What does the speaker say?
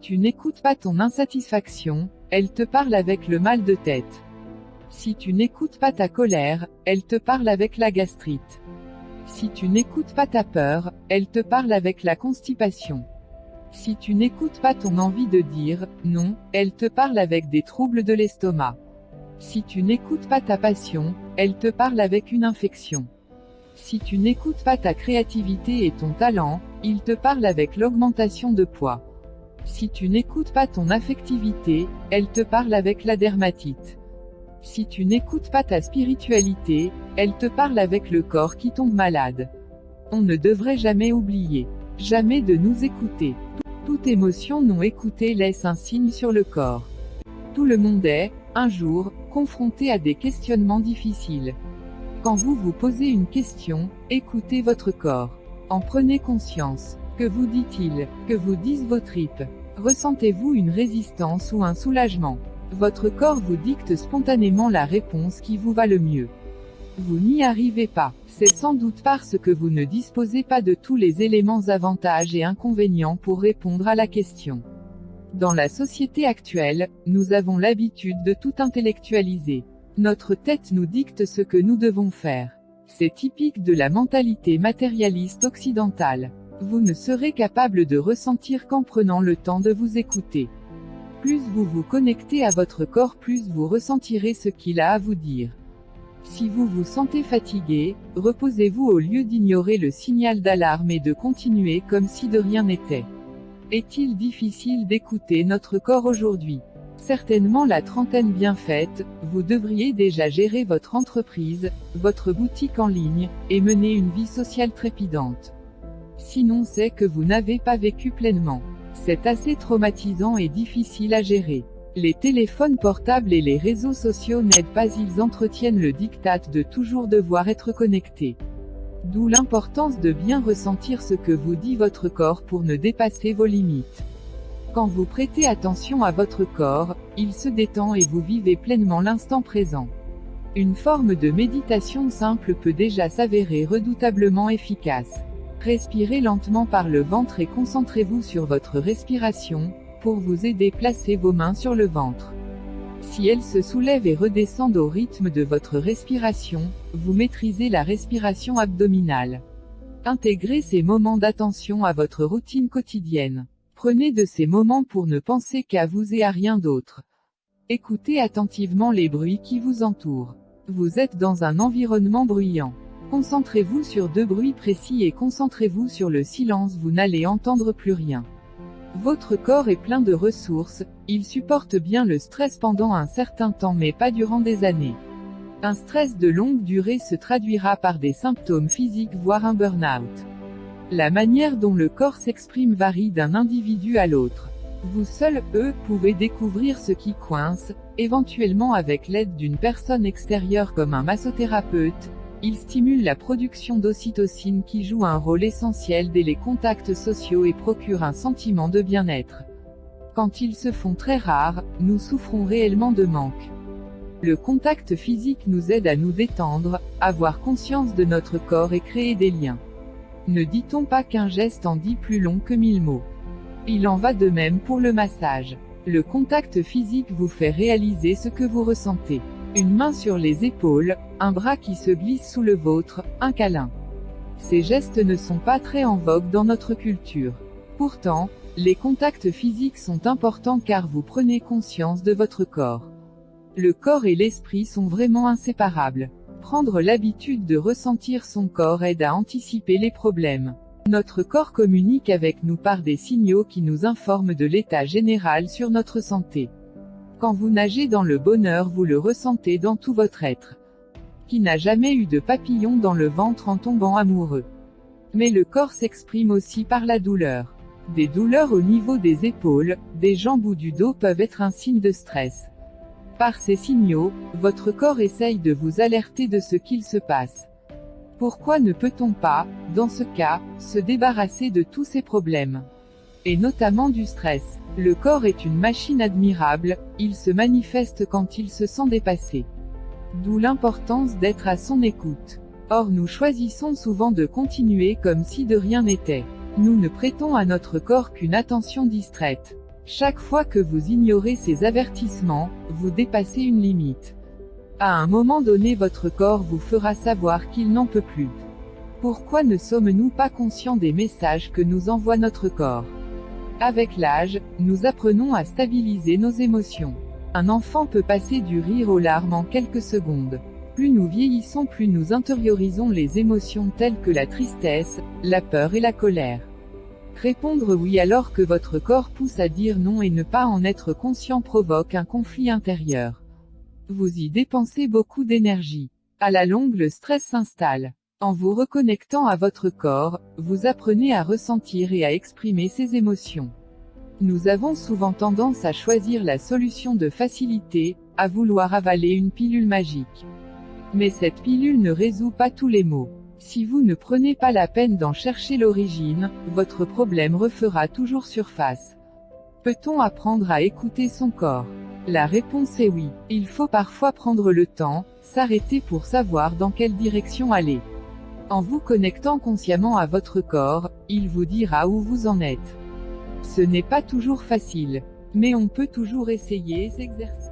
tu n'écoutes pas ton insatisfaction, elle te parle avec le mal de tête. Si tu n'écoutes pas ta colère, elle te parle avec la gastrite. Si tu n'écoutes pas ta peur, elle te parle avec la constipation. Si tu n'écoutes pas ton envie de dire non, elle te parle avec des troubles de l'estomac. Si tu n'écoutes pas ta passion, elle te parle avec une infection. Si tu n'écoutes pas ta créativité et ton talent, il te parle avec l'augmentation de poids. Si tu n'écoutes pas ton affectivité, elle te parle avec la dermatite. Si tu n'écoutes pas ta spiritualité, elle te parle avec le corps qui tombe malade. On ne devrait jamais oublier. Jamais de nous écouter. Toute émotion non écoutée laisse un signe sur le corps. Tout le monde est, un jour, confronté à des questionnements difficiles. Quand vous vous posez une question, écoutez votre corps. En prenez conscience. Que vous dit-il? Que vous disent vos tripes? Ressentez-vous une résistance ou un soulagement? Votre corps vous dicte spontanément la réponse qui vous va le mieux. Vous n'y arrivez pas, c'est sans doute parce que vous ne disposez pas de tous les éléments avantages et inconvénients pour répondre à la question. Dans la société actuelle, nous avons l'habitude de tout intellectualiser. Notre tête nous dicte ce que nous devons faire. C'est typique de la mentalité matérialiste occidentale. Vous ne serez capable de ressentir qu'en prenant le temps de vous écouter. Plus vous vous connectez à votre corps, plus vous ressentirez ce qu'il a à vous dire. Si vous vous sentez fatigué, reposez-vous au lieu d'ignorer le signal d'alarme et de continuer comme si de rien n'était. Est-il difficile d'écouter notre corps aujourd'hui? Certainement la trentaine bien faite, vous devriez déjà gérer votre entreprise, votre boutique en ligne, et mener une vie sociale trépidante. Sinon c'est que vous n'avez pas vécu pleinement. C'est assez traumatisant et difficile à gérer. Les téléphones portables et les réseaux sociaux n'aident pas, ils entretiennent le diktat de toujours devoir être connecté. D'où l'importance de bien ressentir ce que vous dit votre corps pour ne dépasser vos limites. Quand vous prêtez attention à votre corps, il se détend et vous vivez pleinement l'instant présent. Une forme de méditation simple peut déjà s'avérer redoutablement efficace. Respirez lentement par le ventre et concentrez-vous sur votre respiration, pour vous aider. Placez vos mains sur le ventre. Si elles se soulèvent et redescendent au rythme de votre respiration, vous maîtrisez la respiration abdominale. Intégrez ces moments d'attention à votre routine quotidienne. Prenez de ces moments pour ne penser qu'à vous et à rien d'autre. Écoutez attentivement les bruits qui vous entourent. Vous êtes dans un environnement bruyant. Concentrez-vous sur deux bruits précis et concentrez-vous sur le silence, vous n'allez entendre plus rien. Votre corps est plein de ressources, il supporte bien le stress pendant un certain temps mais pas durant des années. Un stress de longue durée se traduira par des symptômes physiques voire un burn-out. La manière dont le corps s'exprime varie d'un individu à l'autre. Vous seul, pouvez découvrir ce qui coince, éventuellement avec l'aide d'une personne extérieure comme un massothérapeute. Il stimule la production d'ocytocine qui joue un rôle essentiel dès les contacts sociaux et procure un sentiment de bien-être. Quand ils se font très rares, nous souffrons réellement de manque. Le contact physique nous aide à nous détendre, avoir conscience de notre corps et créer des liens. Ne dit-on pas qu'un geste en dit plus long que 1000 mots? Il en va de même pour le massage. Le contact physique vous fait réaliser ce que vous ressentez. Une main sur les épaules, un bras qui se glisse sous le vôtre, un câlin. Ces gestes ne sont pas très en vogue dans notre culture. Pourtant, les contacts physiques sont importants car vous prenez conscience de votre corps. Le corps et l'esprit sont vraiment inséparables. Prendre l'habitude de ressentir son corps aide à anticiper les problèmes. Notre corps communique avec nous par des signaux qui nous informent de l'état général sur notre santé. Quand vous nagez dans le bonheur, vous le ressentez dans tout votre être. Qui n'a jamais eu de papillon dans le ventre en tombant amoureux? Mais le corps s'exprime aussi par la douleur. Des douleurs au niveau des épaules, des jambes ou du dos peuvent être un signe de stress. Par ces signaux, votre corps essaye de vous alerter de ce qu'il se passe. Pourquoi ne peut-on pas, dans ce cas, se débarrasser de tous ces problèmes? Et notamment du stress. Le corps est une machine admirable, il se manifeste quand il se sent dépassé. D'où l'importance d'être à son écoute. Or nous choisissons souvent de continuer comme si de rien n'était. Nous ne prêtons à notre corps qu'une attention distraite. Chaque fois que vous ignorez ces avertissements, vous dépassez une limite. À un moment donné, votre corps vous fera savoir qu'il n'en peut plus. Pourquoi ne sommes-nous pas conscients des messages que nous envoie notre corps? Avec l'âge, nous apprenons à stabiliser nos émotions. Un enfant peut passer du rire aux larmes en quelques secondes. Plus nous vieillissons, plus nous intériorisons les émotions telles que la tristesse, la peur et la colère. Répondre oui alors que votre corps pousse à dire non et ne pas en être conscient provoque un conflit intérieur. Vous y dépensez beaucoup d'énergie. À la longue, le stress s'installe. En vous reconnectant à votre corps, vous apprenez à ressentir et à exprimer ses émotions. Nous avons souvent tendance à choisir la solution de facilité, à vouloir avaler une pilule magique. Mais cette pilule ne résout pas tous les maux. Si vous ne prenez pas la peine d'en chercher l'origine, votre problème refera toujours surface. Peut-on apprendre à écouter son corps? La réponse est oui. Il faut parfois prendre le temps, s'arrêter pour savoir dans quelle direction aller. En vous connectant consciemment à votre corps, il vous dira où vous en êtes. Ce n'est pas toujours facile, mais on peut toujours essayer et s'exercer.